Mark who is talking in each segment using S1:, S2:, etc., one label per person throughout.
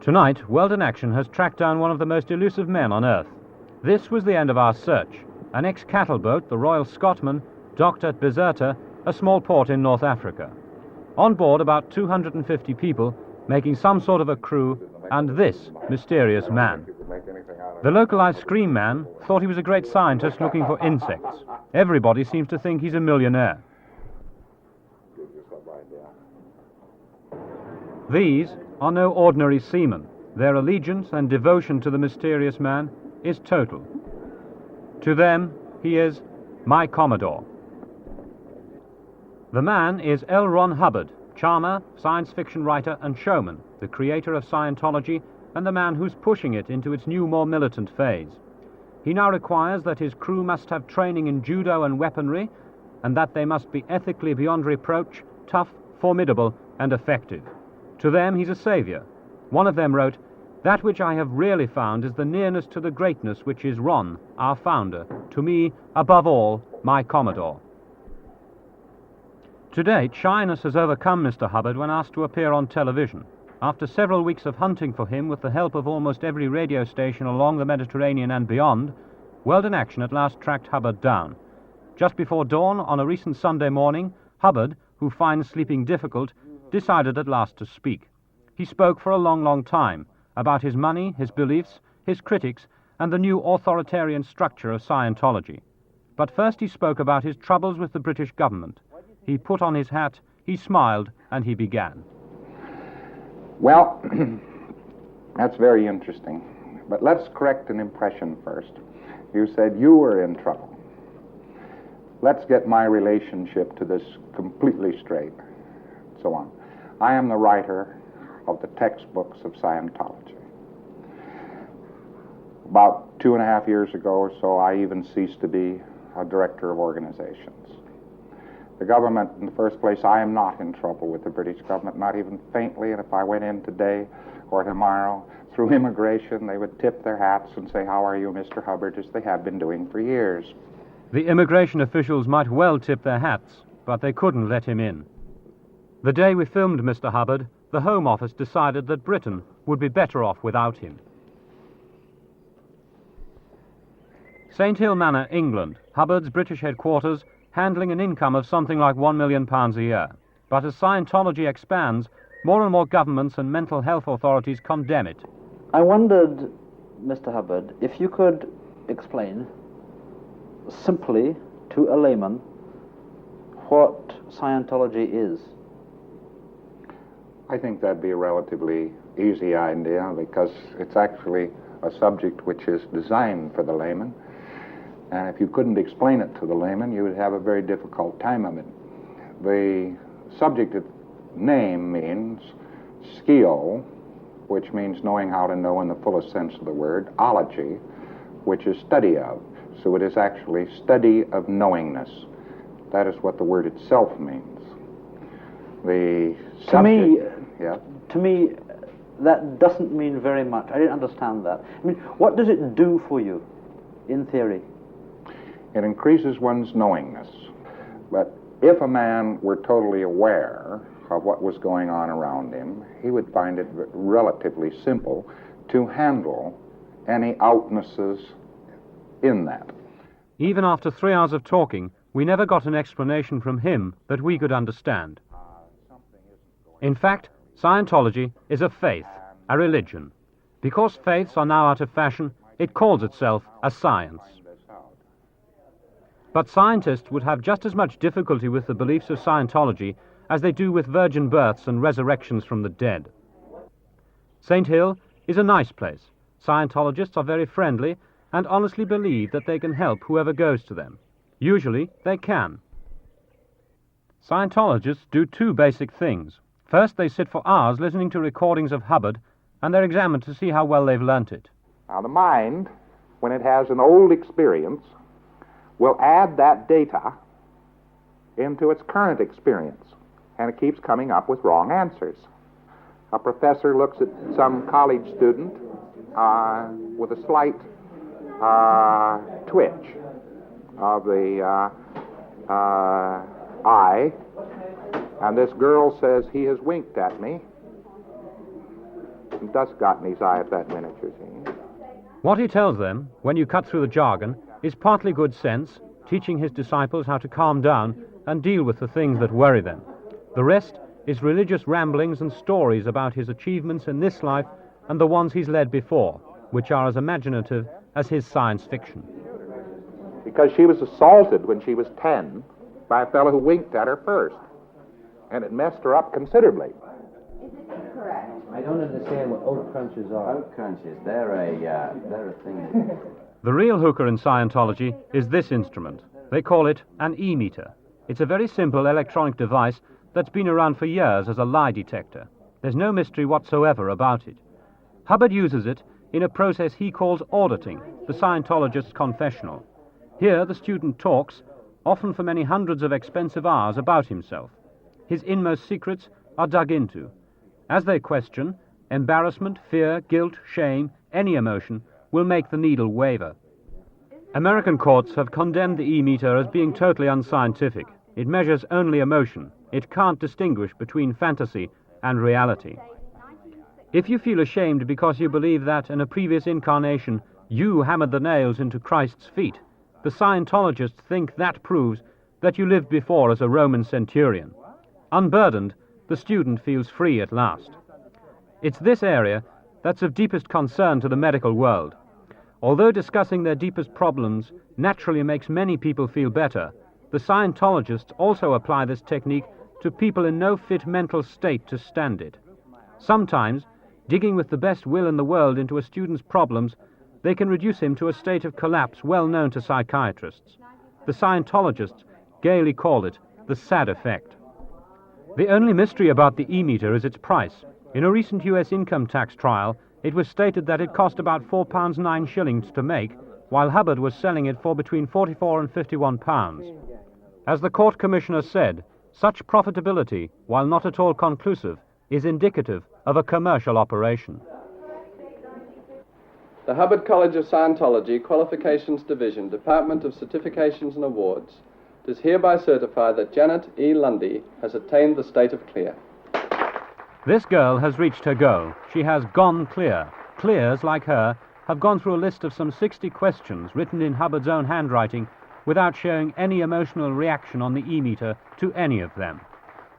S1: Tonight, World in Action has tracked down one of the most elusive men on Earth. This was the end of our search. An ex-cattle boat, the Royal Scotsman, docked at Bizerta, a small port in North Africa. On board about 250 people, making some sort of a crew, and this mysterious man. The localized Scream Man thought he was a great scientist looking for insects. Everybody seems to think he's a millionaire. These are no ordinary seamen. Their allegiance and devotion to the mysterious man is total. To them, he is my Commodore. The man is L. Ron Hubbard, charmer, science fiction writer and showman, the creator of Scientology and the man who's pushing it into its new, more militant phase. He now requires that his crew must have training in judo and weaponry, and that they must be ethically beyond reproach, tough, formidable, and effective. To them, he's a savior. One of them wrote, "That which I have really found is the nearness to the greatness which is Ron, our founder, to me, above all, my Commodore." To date, shyness has overcome Mr. Hubbard when asked to appear on television. After several weeks of hunting for him with the help of almost every radio station along the Mediterranean and beyond, World in Action at last tracked Hubbard down. Just before dawn on a recent Sunday morning, Hubbard, who finds sleeping difficult, decided at last to speak. He spoke for a long, long time about his money, his beliefs, his critics, and the new authoritarian structure of Scientology. But first he spoke about his troubles with the British government. He put on his hat, he smiled, and he began.
S2: Well, that's very interesting. But let's correct an impression first. You said you were in trouble. Let's get my relationship to this completely straight. So on. I am the writer of the textbooks of Scientology. About 2.5 years ago or so, I even ceased to be a director of organizations. The government, in the first place, I am not in trouble with the British government, not even faintly, and if I went in today or tomorrow through immigration, they would tip their hats and say, "How are you, Mr. Hubbard?" as they have been doing for years.
S1: The immigration officials might well tip their hats, but they couldn't let him in. The day we filmed Mr. Hubbard, the Home Office decided that Britain would be better off without him. St. Hill Manor, England, Hubbard's British headquarters, handling an income of something like £1 million a year. But as Scientology expands, more and more governments and mental health authorities condemn it.
S3: I wondered, Mr. Hubbard, if you could explain simply to a layman what Scientology is.
S2: I think that'd be a relatively easy idea because it's actually a subject which is designed for the layman. And if you couldn't explain it to the layman, you would have a very difficult time of it. The subject name means skill, which means knowing how to know in the fullest sense of the word, ology, which is study of. So it is actually study of knowingness. That is what the word itself means. The subject,
S3: to me, that doesn't mean very much. I didn't understand that. I mean, what does it do for you, in theory?
S2: It increases one's knowingness. But if a man were totally aware of what was going on around him, he would find it relatively simple to handle any outnesses in that.
S1: Even after 3 hours of talking, we never got an explanation from him that we could understand. In fact, Scientology is a faith, a religion. Because faiths are now out of fashion, it calls itself a science. But scientists would have just as much difficulty with the beliefs of Scientology as they do with virgin births and resurrections from the dead. St. Hill is a nice place. Scientologists are very friendly and honestly believe that they can help whoever goes to them. Usually, they can. Scientologists do two basic things. First, they sit for hours listening to recordings of Hubbard, and they're examined to see how well they've learnt it.
S2: Now, the mind, when it has an old experience, will add that data into its current experience, and it keeps coming up with wrong answers. A professor looks at some college student with a slight twitch of the eye, and this girl says, "He has winked at me." Dust got in his eye at that miniature scene.
S1: What he tells them, when you cut through the jargon, is partly good sense, teaching his disciples how to calm down and deal with the things that worry them. The rest is religious ramblings and stories about his achievements in this life and the ones he's led before, which are as imaginative as his science fiction.
S2: Because she was assaulted when she was 10 by a fellow who winked at her first, and it messed her up considerably.
S4: I don't understand what oat crunches are. Oat crunches, they're a thing.
S1: The real hooker in Scientology is this instrument. They call it an e-meter. It's a very simple electronic device that's been around for years as a lie detector. There's no mystery whatsoever about it. Hubbard uses it in a process he calls auditing, the Scientologist's confessional. Here the student talks, often for many hundreds of expensive hours, about himself. His inmost secrets are dug into. As they question, embarrassment, fear, guilt, shame, any emotion will make the needle waver. American courts have condemned the e-meter as being totally unscientific. It measures only emotion. It can't distinguish between fantasy and reality. If you feel ashamed because you believe that in a previous incarnation you hammered the nails into Christ's feet, the Scientologists think that proves that you lived before as a Roman centurion. Unburdened, the student feels free at last. It's this area that's of deepest concern to the medical world. Although discussing their deepest problems naturally makes many people feel better, the Scientologists also apply this technique to people in no fit mental state to stand it. Sometimes, digging with the best will in the world into a student's problems, they can reduce him to a state of collapse well known to psychiatrists. The Scientologists gaily call it the sad effect. The only mystery about the e-meter is its price. In a recent US income tax trial, it was stated that it cost about £4.09 to make, while Hubbard was selling it for between £44 and £51. As the court commissioner said, such profitability, while not at all conclusive, is indicative of a commercial operation.
S5: The Hubbard College of Scientology Qualifications Division, Department of Certifications and Awards, does hereby certify that Janet E. Lundy has attained the state of clear.
S1: This girl has reached her goal. She has gone clear. Clears, like her, have gone through a list of some 60 questions written in Hubbard's own handwriting without showing any emotional reaction on the e-meter to any of them.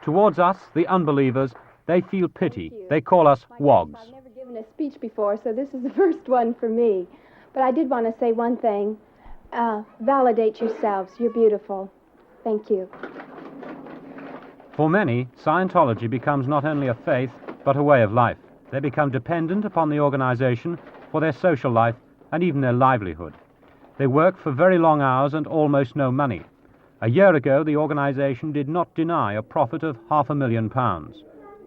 S1: Towards us, the unbelievers, they feel pity. They call us wogs.
S6: I've never given a speech before, so this is the first one for me. But I did want to say one thing. Validate yourselves. You're beautiful. Thank you.
S1: For many, Scientology becomes not only a faith, but a way of life. They become dependent upon the organization for their social life and even their livelihood. They work for very long hours and almost no money. A year ago, the organization did not deny a profit of £500,000.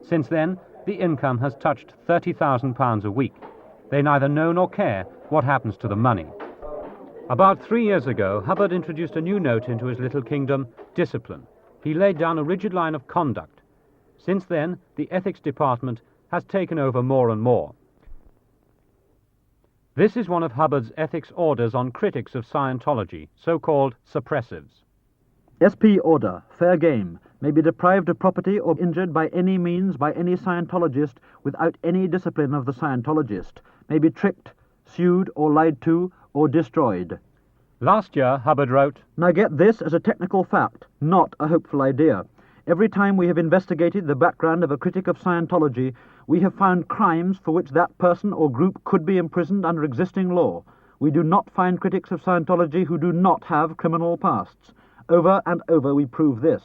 S1: Since then, the income has touched £30,000 a week. They neither know nor care what happens to the money. About 3 years ago, Hubbard introduced a new note into his little kingdom, discipline. He laid down a rigid line of conduct. Since then, the ethics department has taken over more and more. This is one of Hubbard's ethics orders on critics of Scientology, so-called suppressives.
S3: SP order, fair game, may be deprived of property or injured by any means by any Scientologist without any discipline of the Scientologist, may be tricked, sued or lied to or destroyed.
S1: Last year, Hubbard wrote,
S3: Now get this as a technical fact, not a hopeful idea. Every time we have investigated the background of a critic of Scientology, we have found crimes for which that person or group could be imprisoned under existing law. We do not find critics of Scientology who do not have criminal pasts. Over and over we prove this.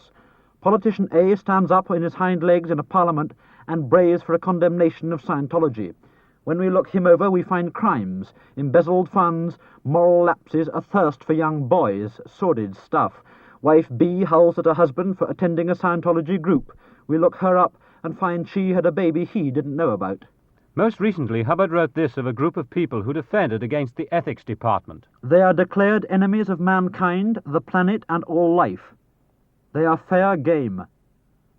S3: Politician A stands up on his hind legs in a parliament and brays for a condemnation of Scientology. When we look him over, we find crimes, embezzled funds, moral lapses, a thirst for young boys, sordid stuff. Wife B howls at her husband for attending a Scientology group. We look her up and find she had a baby he didn't know about.
S1: Most recently, Hubbard wrote this of a group of people who defended against the ethics department.
S3: They are declared enemies of mankind, the planet, and all life. They are fair game.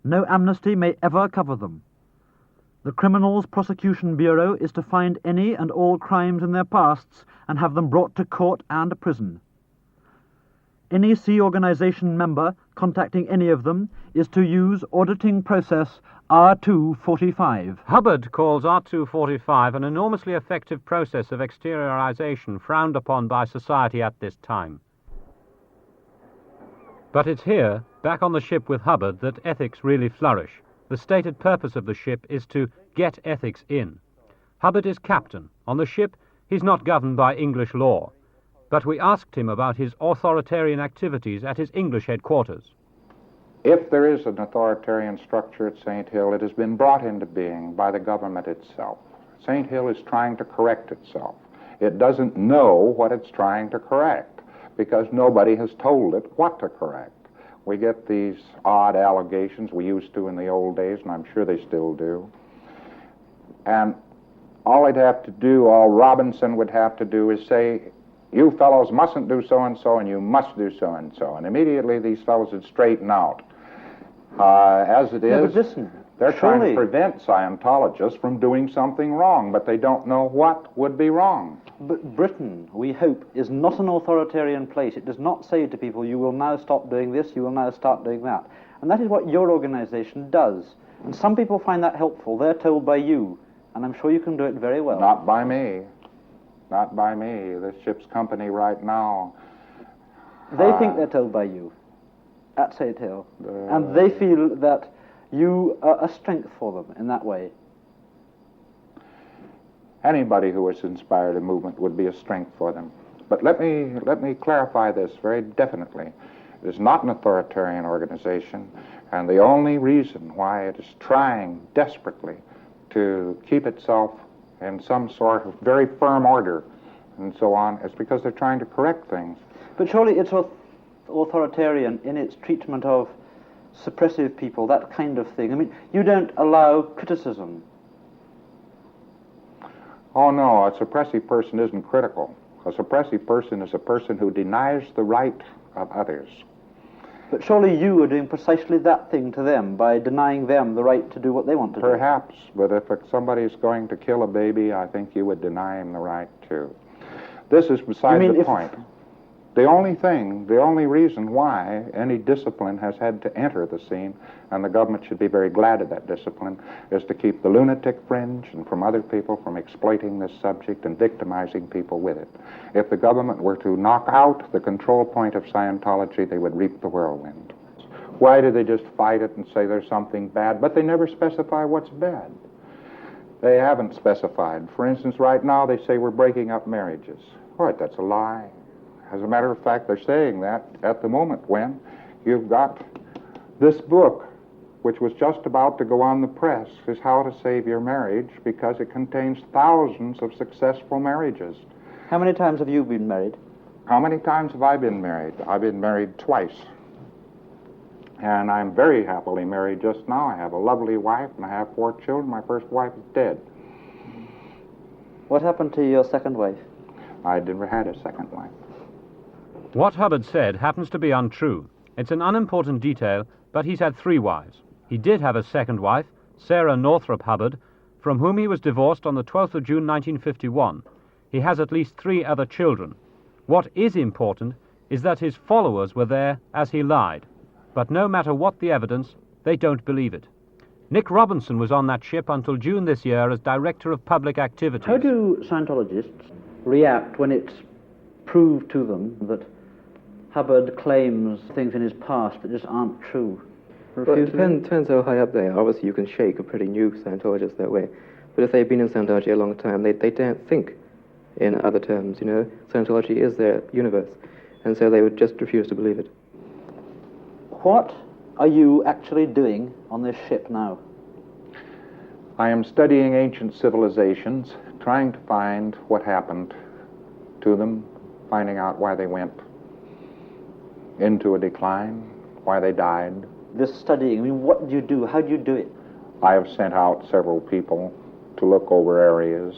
S3: No amnesty may ever cover them. The Criminals Prosecution Bureau is to find any and all crimes in their pasts and have them brought to court and prison. Any Sea Organization member contacting any of them is to use auditing process R245.
S1: Hubbard calls R245 an enormously effective process of exteriorization frowned upon by society at this time. But it's here, back on the ship with Hubbard, that ethics really flourish. The stated purpose of the ship is to get ethics in. Hubbard is captain. On the ship, he's not governed by English law. But we asked him about his authoritarian activities at his English headquarters.
S2: If there is an authoritarian structure at St. Hill, it has been brought into being by the government itself. St. Hill is trying to correct itself. It doesn't know what it's trying to correct because nobody has told it what to correct. We get these odd allegations we used to in the old days, and I'm sure they still do. And all they'd have to do, all Robinson would have to do is say, you fellows mustn't do so-and-so, and you must do so-and-so. And immediately these fellows would straighten out. As it is,
S3: but listen,
S2: they're trying
S3: surely
S2: to prevent Scientologists from doing something wrong, but they don't know what would be wrong.
S3: But Britain, we hope, is not an authoritarian place. It does not say to people, you will now stop doing this, you will now start doing that. And that is what your organization does. And some people find that helpful. They're told by you. And I'm sure you can do it very well.
S2: Not by me. Not by me. This ship's company right now.
S3: They think they're told by you at St. Hill. And they feel that you are a strength for them in that way.
S2: Anybody who has inspired a movement would be a strength for them. But let me clarify this very definitely. It is not an authoritarian organization, and the only reason why it is trying desperately to keep itself in some sort of very firm order and so on is because they're trying to correct things.
S3: But surely it's authoritarian in its treatment of suppressive people, that kind of thing. I mean, you don't allow criticism.
S2: Oh, no, a suppressive person isn't critical. A suppressive person is a person who denies the right of others.
S3: But surely you are doing precisely that thing to them by denying them the right to do what they want to do.
S2: Perhaps, but if somebody's going to kill a baby, I think you would deny him the right to. This is beside the point. The only reason why any discipline has had to enter the scene, and the government should be very glad of that discipline, is to keep the lunatic fringe and from other people from exploiting this subject and victimizing people with it. If the government were to knock out the control point of Scientology, they would reap the whirlwind. Why do they just fight it and say there's something bad? But they never specify what's bad. They haven't specified. For instance, right now they say we're breaking up marriages. What? That's a lie. As a matter of fact, they're saying that at the moment when you've got this book, which was just about to go on the press, is How to Save Your Marriage, because it contains thousands of successful marriages.
S3: How many times have you been married?
S2: How many times have I been married? I've been married twice. And I'm very happily married just now. I have a lovely wife, and I have 4 children. My first wife is dead.
S3: What happened to your second wife?
S2: I never had a second wife.
S1: What Hubbard said happens to be untrue. It's an unimportant detail, but he's had 3 wives. He did have a second wife, Sarah Northrop Hubbard, from whom he was divorced on the 12th of June 1951. He has at least 3 other children. What is important is that his followers were there as he lied. But no matter what the evidence, they don't believe it. Nick Robinson was on that ship until June this year as Director of Public Activities.
S3: How do Scientologists react when it's proved to them that Hubbard claims things in his past that just aren't true?
S7: Well, it depends how high up they are. Obviously, you can shake a pretty new Scientologist that way. But if they've been in Scientology a long time, they don't think in other terms, you know. Scientology is their universe. And so they would just refuse to believe it.
S3: What are you actually doing on this ship now?
S2: I am studying ancient civilizations, trying to find what happened to them, finding out why they went into a decline, why they died.
S3: This studying, I mean, what do you do? How do you do it?
S2: I have sent out several people to look over areas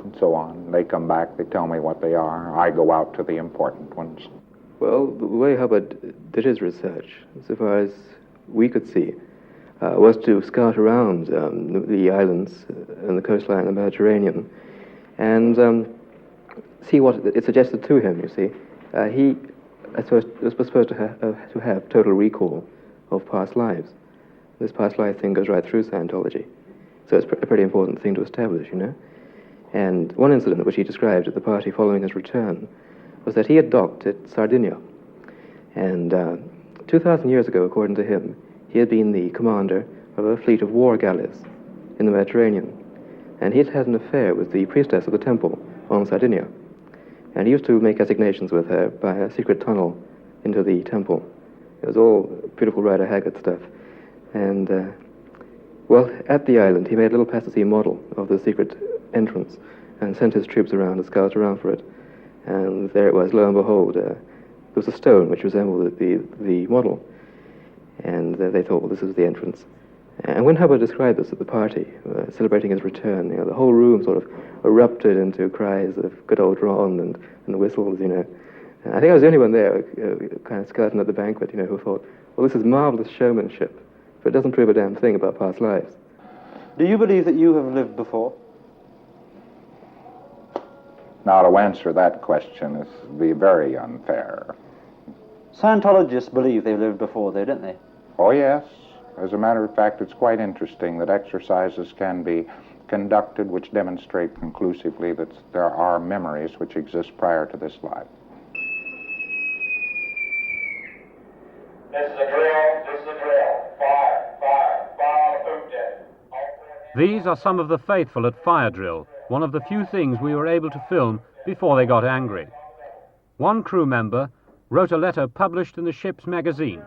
S2: and so on. They come back, they tell me what they are. I go out to the important ones.
S7: Well, the way Hubbard did his research, so far as we could see, was to scout around the islands and the coastline of the Mediterranean and see what it suggested to him, you see. He was supposed to have total recall of past lives. This past life thing goes right through Scientology. So it's a pretty important thing to establish, you know. And one incident which he described at the party following his return was that he had docked at Sardinia. And 2,000 years ago, according to him, he had been the commander of a fleet of war galleys in the Mediterranean. And he had had an affair with the priestess of the temple on Sardinia. And he used to make assignations with her by a secret tunnel into the temple. It was all beautiful Rider Haggard stuff. And, well, at the island, he made a little plasticine model of the secret entrance and sent his troops around to scout around for it. And there it was, lo and behold, there was a stone which resembled the model. And they thought, well, this is the entrance. And when Hubbard described this at the party, celebrating his return, you know, the whole room sort of erupted into cries of good old Ron and whistles, you know. And I think I was the only one there, kind of skeleton at the banquet, you know, who thought, well, this is marvelous showmanship, but it doesn't prove a damn thing about past lives.
S3: Do you believe that you have lived before?
S2: Now, to answer that question is be very unfair.
S3: Scientologists believe they've lived before, though, don't they?
S2: Oh, yes. As a matter of fact, it's quite interesting that exercises can be conducted which demonstrate conclusively that there are memories which exist prior to this life.
S8: This is a drill. This is a drill. Fire, fire, fire on the food deck.
S1: These are some of the faithful at fire drill, one of the few things we were able to film before they got angry. One crew member wrote a letter published in the ship's magazine.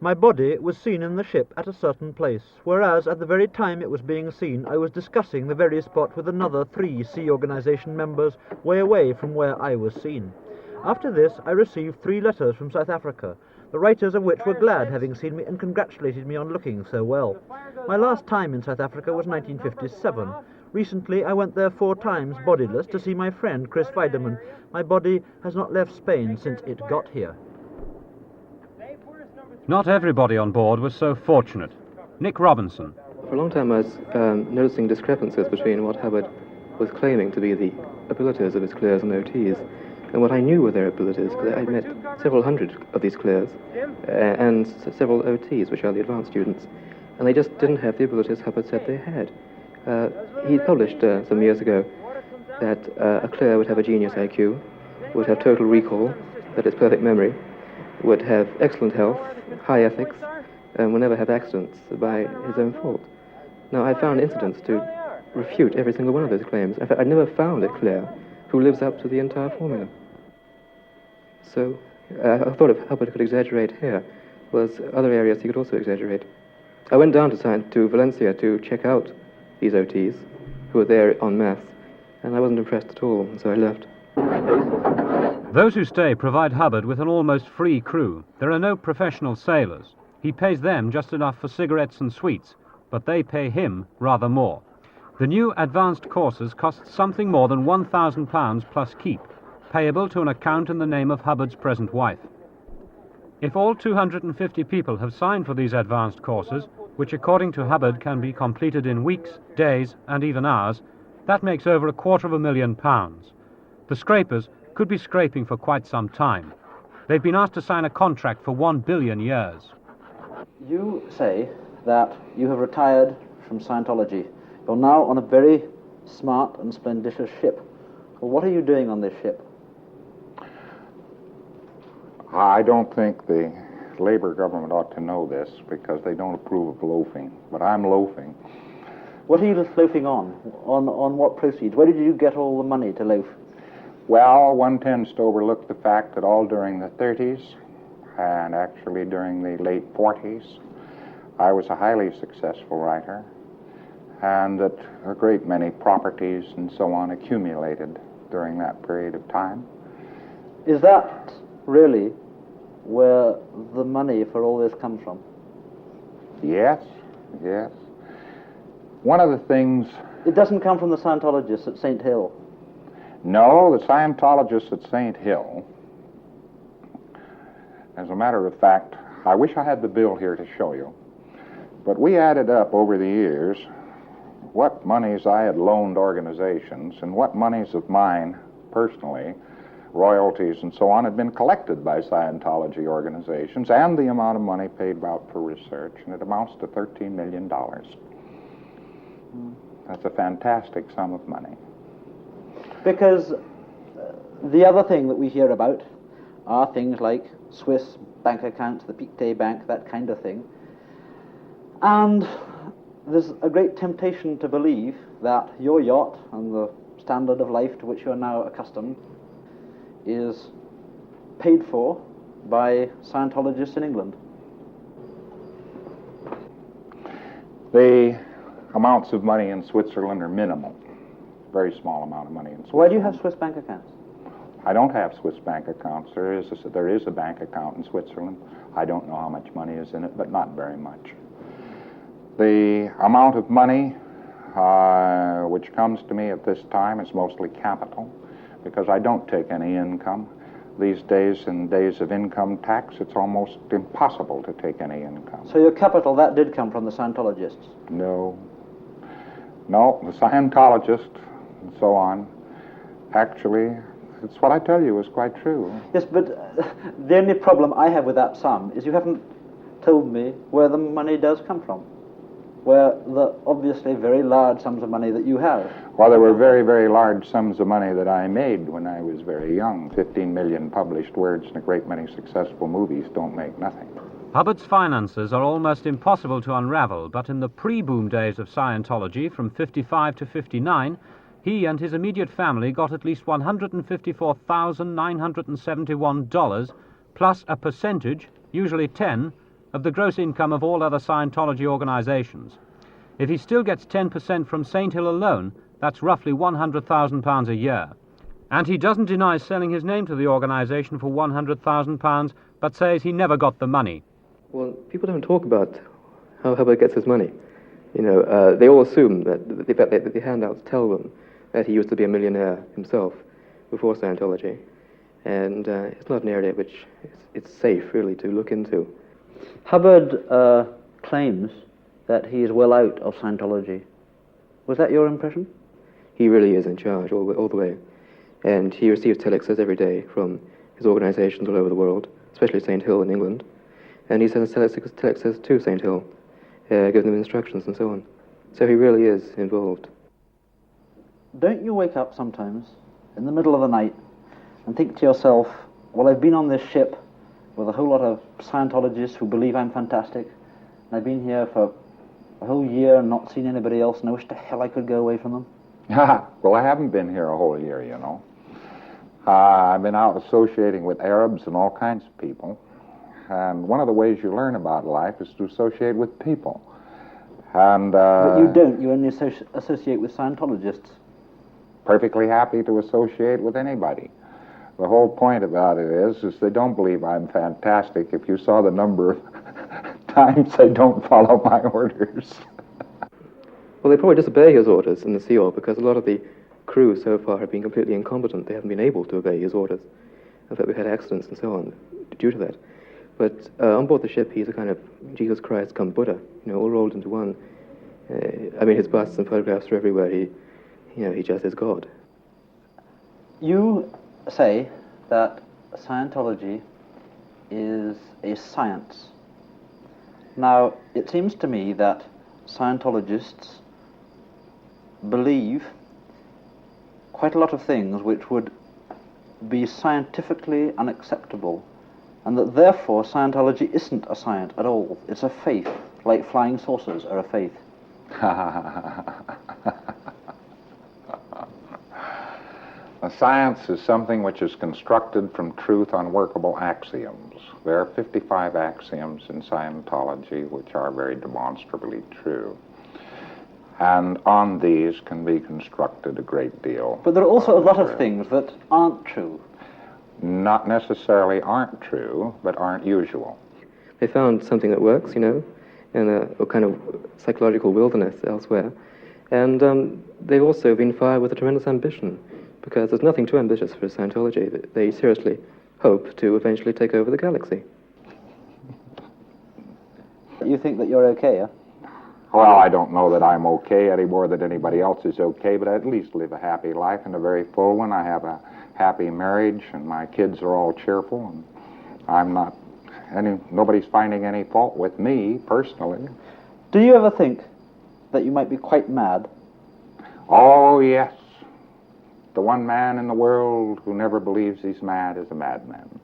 S3: My body was seen in the ship at a certain place, whereas at the very time it was being seen, I was discussing the very spot with another 3 Sea Organization members way away from where I was seen. After this, I received 3 letters from South Africa, the writers of which were glad having seen me and congratulated me on looking so well. My last time in South Africa was 1957. Recently, I went there 4 times, bodiless, to see my friend Chris Weidemann. My body has not left Spain since it got here.
S1: Not everybody on board was so fortunate. Nick Robinson.
S7: For a long time I was noticing discrepancies between what Hubbard was claiming to be the abilities of his clears and OTs and what I knew were their abilities, because I'd met several hundred of these clears and several OTs, which are the advanced students, and they just didn't have the abilities Hubbard said they had. He published some years ago that a clear would have a genius IQ, would have total recall, that is perfect memory, would have excellent health, high ethics, and would never have accidents by his own fault. Now, I found incidents to refute every single one of those claims. In fact, I never found a clear who lives up to the entire formula. So, I thought if Hubbard could exaggerate here, was other areas he could also exaggerate. I went down to Valencia to check out these OTs, who were there en masse, and I wasn't impressed at all, so I left.
S1: Those who stay provide Hubbard with an almost free crew. There are no professional sailors. He pays them just enough for cigarettes and sweets, but they pay him rather more. The new advanced courses cost something more than £1,000 plus keep, payable to an account in the name of Hubbard's present wife. If all 250 people have signed for these advanced courses, which according to Hubbard can be completed in weeks, days, and even hours, that makes over £250,000. The scrapers could be scraping for quite some time. They've been asked to sign a contract for 1 billion years.
S3: You say that you have retired from Scientology. You're now on a very smart and splendid ship. Well, what are you doing on this ship?
S2: I don't think the Labour government ought to know this because they don't approve of loafing, but I'm loafing.
S3: What are you loafing on? On what proceeds? Where did you get all the money to loaf?
S2: Well, one tends to overlook the fact that all during the 30s and actually during the late 40s, I was a highly successful writer, and that a great many properties and so on accumulated during that period of time.
S3: Is that really where the money for all this comes from?
S2: Yes, yes. One of the things...
S3: It doesn't come from the Scientologists at St. Hill?
S2: No, the Scientologists at St. Hill, as a matter of fact, I wish I had the bill here to show you, but we added up over the years what monies I had loaned organizations and what monies of mine personally royalties and so on had been collected by Scientology organizations, and the amount of money paid out for research, and it amounts to $13 million. That's a fantastic sum of money.
S3: Because the other thing that we hear about are things like Swiss bank accounts, the Pictet Bank, that kind of thing. And there's a great temptation to believe that your yacht and the standard of life to which you're now accustomed is paid for by Scientologists in England.
S2: The amounts of money in Switzerland are minimal. Very small amount of money in Switzerland.
S3: Why do you have Swiss bank accounts?
S2: I don't have Swiss bank accounts. There is a bank account in Switzerland. I don't know how much money is in it, but not very much. The amount of money which comes to me at this time is mostly capital, because I don't take any income. These days, in days of income tax, it's almost impossible to take any income.
S3: So your capital, that did come from the Scientologists?
S2: No. No, the Scientologists and so on, actually, it's what I tell you is quite true.
S3: Yes, but the only problem I have with that sum is you haven't told me where the money does come from, where the obviously very large sums of money that you have.
S2: Well, there were very, very large sums of money that I made when I was very young. 15 million published words and a great many successful movies don't make nothing.
S1: Hubbard's finances are almost impossible to unravel, but in the pre-boom days of Scientology, from 55 to 59, he and his immediate family got at least $154,971, plus a percentage, usually 10, of the gross income of all other Scientology organizations. If he still gets 10% from Saint Hill alone, that's roughly £100,000 a year. And he doesn't deny selling his name to the organization for £100,000, but says he never got the money.
S7: Well, people don't talk about how Hubbard gets his money. You know, they all assume that the handouts tell them that he used to be a millionaire himself before Scientology. And it's not an area which it's safe, really, to look into.
S3: Hubbard claims that he is well out of Scientology. Was that your impression?
S7: He really is in charge all the way. And he receives telexes every day from his organizations all over the world, especially St. Hill in England. And he sends telexes to St. Hill, giving them instructions and so on. So he really is involved.
S3: Don't you wake up sometimes in the middle of the night and think to yourself, well, I've been on this ship with a whole lot of Scientologists who believe I'm fantastic, and I've been here for a whole year and not seen anybody else, and I wish to hell I could go away from them?
S2: Well, I haven't been here a whole year, you know. I've been out associating with Arabs and all kinds of people, and one of the ways you learn about life is to associate with people. And
S3: but you don't. You only associate with Scientologists.
S2: Perfectly happy to associate with anybody. The whole point about it is they don't believe I'm fantastic if you saw the number of times they don't follow my orders.
S7: Well, they probably disobey his orders in the Sea Org because a lot of the crew so far have been completely incompetent. They haven't been able to obey his orders. In fact, we've had accidents and so on due to that. But on board the ship, he's a kind of Jesus Christ come Buddha, you know, all rolled into one. I mean, his busts and photographs are everywhere. He just is God.
S3: You say that Scientology is a science. Now, it seems to me that Scientologists believe quite a lot of things which would be scientifically unacceptable, and that therefore Scientology isn't a science at all. It's a faith, like flying saucers are a faith.
S2: A science is something which is constructed from truth on workable axioms. There are 55 axioms in Scientology which are very demonstrably true. And on these can be constructed a great deal.
S3: But there are also a lot of things that aren't true.
S2: Not necessarily aren't true, but aren't usual.
S7: They found something that works, you know, in a kind of psychological wilderness elsewhere. And they've also been fired with a tremendous ambition, because there's nothing too ambitious for Scientology. They seriously hope to eventually take over the galaxy.
S3: You think that you're okay, yeah?
S2: Well, I don't know that I'm okay any more than anybody else is okay, but I at least live a happy life and a very full one. I have a happy marriage, and my kids are all cheerful, and I'm not, nobody's finding any fault with me personally.
S3: Do you ever think that you might be quite mad?
S2: Oh, yes. The one man in the world who never believes he's mad is a madman.